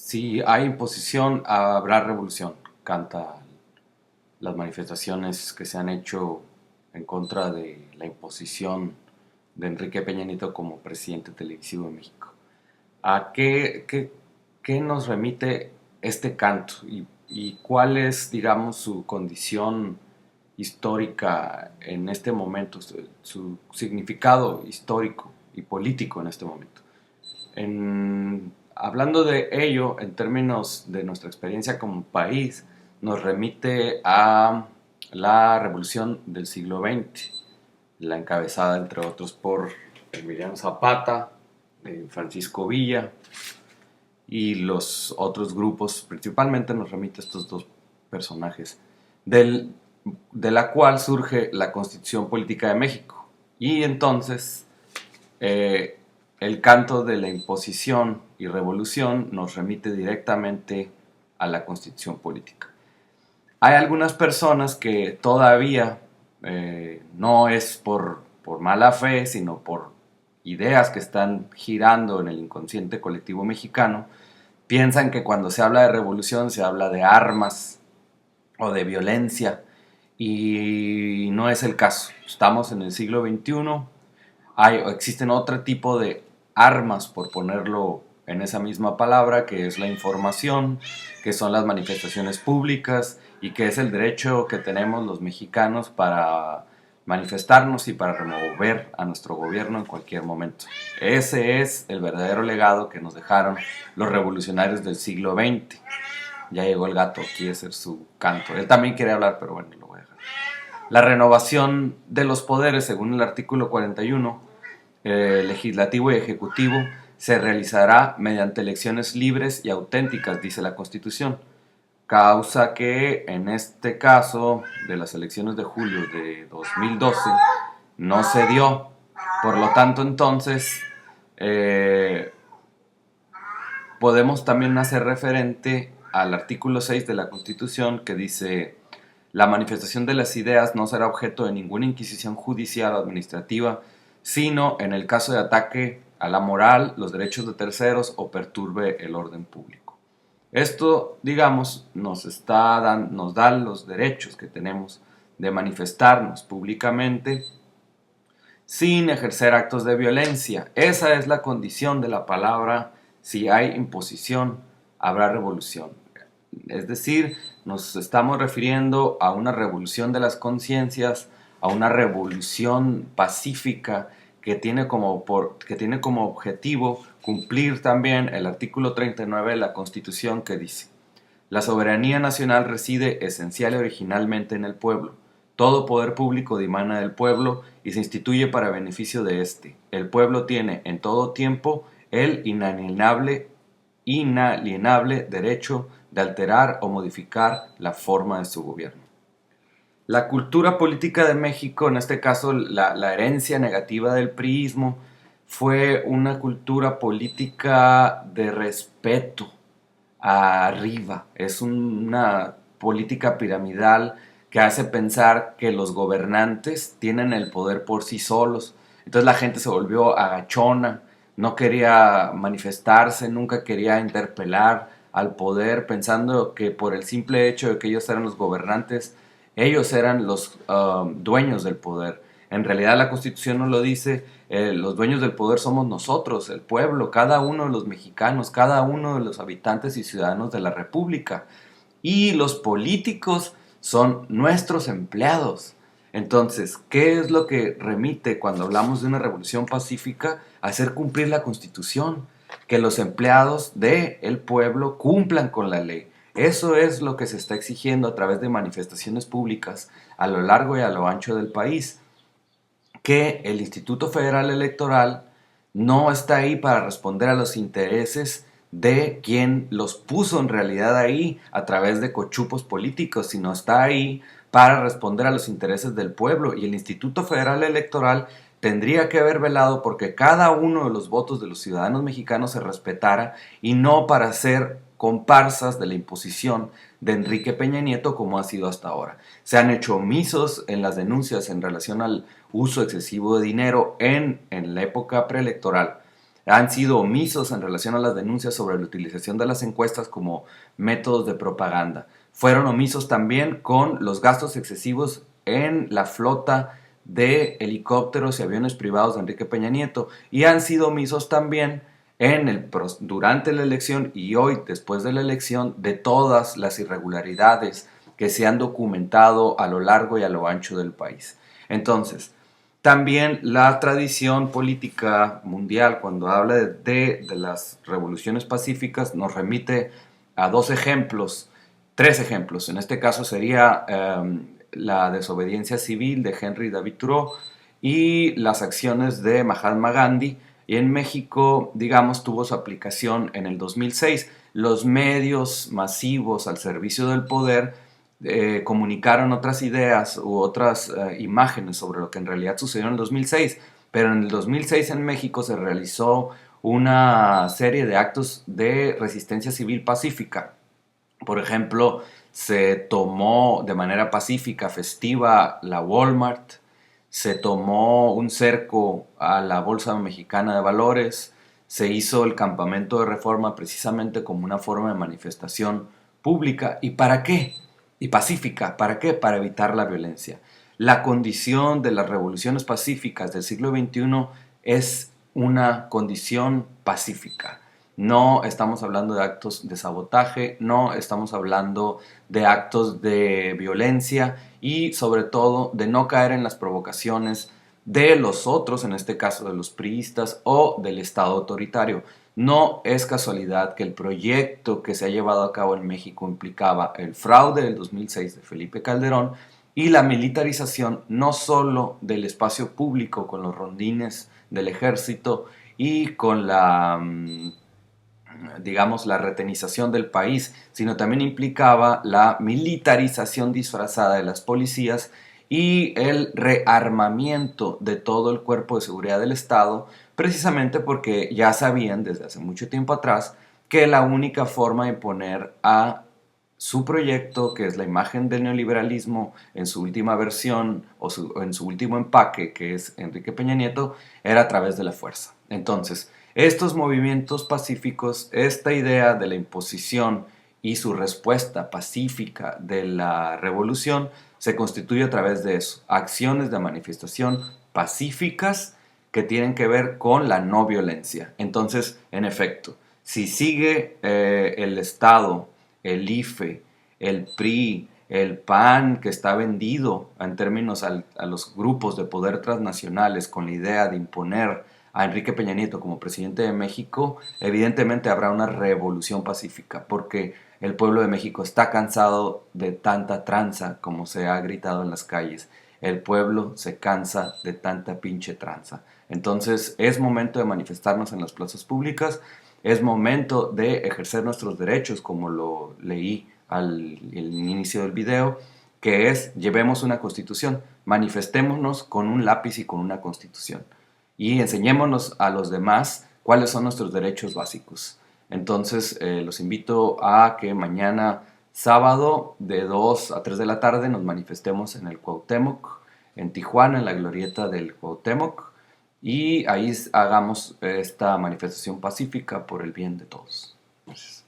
Si hay imposición, habrá revolución, canta las manifestaciones que se han hecho en contra de la imposición de Enrique Peña Nieto como presidente televisivo de México. ¿A qué nos remite este canto y cuál es, digamos, su condición histórica en este momento, su significado histórico y político en este momento? Hablando de ello, en términos de nuestra experiencia como país, nos remite a la revolución del siglo XX, la encabezada entre otros por Emiliano Zapata, Francisco Villa y los otros grupos. Principalmente nos remite a estos dos personajes, de la cual surge la Constitución Política de México. Y entonces el canto de la imposición y revolución nos remite directamente a la Constitución Política. Hay algunas personas que todavía no es por mala fe, sino por ideas que están girando en el inconsciente colectivo mexicano, piensan que cuando se habla de revolución se habla de armas o de violencia, y no es el caso. Estamos en el siglo XXI, existen otro tipo de armas, por ponerlo en esa misma palabra, que es la información, que son las manifestaciones públicas y que es el derecho que tenemos los mexicanos para manifestarnos y para remover a nuestro gobierno en cualquier momento. Ese es el verdadero legado que nos dejaron los revolucionarios del siglo XX. Ya llegó el gato, quiere hacer su canto. Él también quiere hablar, pero bueno, lo voy a dejar. La renovación de los poderes, según el artículo 41, legislativo y ejecutivo, se realizará mediante elecciones libres y auténticas, dice la Constitución. Causa que en este caso de las elecciones de julio de 2012 no se dio. Por lo tanto, entonces, podemos también hacer referente al artículo 6 de la Constitución, que dice: la manifestación de las ideas no será objeto de ninguna inquisición judicial o administrativa, sino en el caso de ataque a la moral, los derechos de terceros o perturbe el orden público. Esto, digamos, nos da los derechos que tenemos de manifestarnos públicamente sin ejercer actos de violencia. Esa es la condición de la palabra: si hay imposición, habrá revolución. Es decir, nos estamos refiriendo a una revolución de las conciencias, a una revolución pacífica que tiene como objetivo cumplir también el artículo 39 de la Constitución, que dice: la soberanía nacional reside esencial y originalmente en el pueblo. Todo poder público dimana del pueblo y se instituye para beneficio de éste. El pueblo tiene en todo tiempo el inalienable derecho de alterar o modificar la forma de su gobierno. La cultura política de México, en este caso la herencia negativa del priismo, fue una cultura política de respeto arriba. Es una política piramidal que hace pensar que los gobernantes tienen el poder por sí solos. Entonces la gente se volvió agachona, no quería manifestarse, nunca quería interpelar al poder, pensando que por el simple hecho de que ellos eran los gobernantes, ellos eran los dueños del poder. En realidad la Constitución nos lo dice: los dueños del poder somos nosotros, el pueblo, cada uno de los mexicanos, cada uno de los habitantes y ciudadanos de la República. Y los políticos son nuestros empleados. Entonces, ¿qué es lo que remite cuando hablamos de una revolución pacífica? Hacer cumplir la Constitución, que los empleados del pueblo cumplan con la ley. Eso es lo que se está exigiendo a través de manifestaciones públicas a lo largo y a lo ancho del país. Que el Instituto Federal Electoral no está ahí para responder a los intereses de quien los puso en realidad ahí a través de cochupos políticos, sino está ahí para responder a los intereses del pueblo. Y el Instituto Federal Electoral tendría que haber velado porque cada uno de los votos de los ciudadanos mexicanos se respetara, y no para ser comparsas de la imposición de Enrique Peña Nieto como ha sido hasta ahora. Se han hecho omisos en las denuncias en relación al uso excesivo de dinero en la época preelectoral. han sido omisos en relación a las denuncias sobre la utilización de las encuestas como métodos de propaganda. Fueron omisos también con los gastos excesivos en la flota de helicópteros y aviones privados de Enrique Peña Nieto, y han sido omisos también durante la elección y hoy después de la elección de todas las irregularidades que se han documentado a lo largo y a lo ancho del país. Entonces, también la tradición política mundial, cuando habla de las revoluciones pacíficas, nos remite a dos ejemplos, tres ejemplos. En este caso sería la desobediencia civil de Henry David Thoreau y las acciones de Mahatma Gandhi. Y en México, digamos, tuvo su aplicación en el 2006. Los medios masivos al servicio del poder comunicaron otras ideas u otras imágenes sobre lo que en realidad sucedió en el 2006, pero en el 2006 en México se realizó una serie de actos de resistencia civil pacífica. Por ejemplo, se tomó de manera pacífica, festiva, la Walmart, se tomó un cerco a la Bolsa Mexicana de Valores, se hizo el campamento de reforma precisamente como una forma de manifestación pública. ¿Y para qué? Y pacífica. ¿Para qué? Para evitar la violencia. La condición de las revoluciones pacíficas del siglo XXI es una condición pacífica. No estamos hablando de actos de sabotaje, no estamos hablando de actos de violencia y sobre todo de no caer en las provocaciones de los otros, en este caso de los priistas o del Estado autoritario. No es casualidad que el proyecto que se ha llevado a cabo en México implicaba el fraude del 2006 de Felipe Calderón y la militarización no solo del espacio público con los rondines del ejército y con la digamos, la retenización del país, sino también implicaba la militarización disfrazada de las policías y el rearmamiento de todo el cuerpo de seguridad del Estado, precisamente porque ya sabían desde hace mucho tiempo atrás que la única forma de imponer a su proyecto, que es la imagen del neoliberalismo en su última versión o en su último empaque, que es Enrique Peña Nieto, era a través de la fuerza. Entonces, estos movimientos pacíficos, esta idea de la imposición y su respuesta pacífica de la revolución se constituye a través de eso, acciones de manifestación pacíficas que tienen que ver con la no violencia. Entonces, en efecto, si sigue el Estado, el IFE, el PRI, el PAN, que está vendido en términos a los grupos de poder transnacionales con la idea de imponer a Enrique Peña Nieto como presidente de México, evidentemente habrá una revolución pacífica, porque el pueblo de México está cansado de tanta tranza como se ha gritado en las calles. El pueblo se cansa de tanta pinche tranza. Entonces es momento de manifestarnos en las plazas públicas, es momento de ejercer nuestros derechos, como lo leí al inicio del video, que es llevemos una constitución, manifestémonos con un lápiz y con una constitución y enseñémonos a los demás cuáles son nuestros derechos básicos. Entonces los invito a que mañana sábado de 2 a 3 de la tarde nos manifestemos en el Cuauhtémoc, en Tijuana, en la glorieta del Cuauhtémoc, y ahí hagamos esta manifestación pacífica por el bien de todos. Gracias.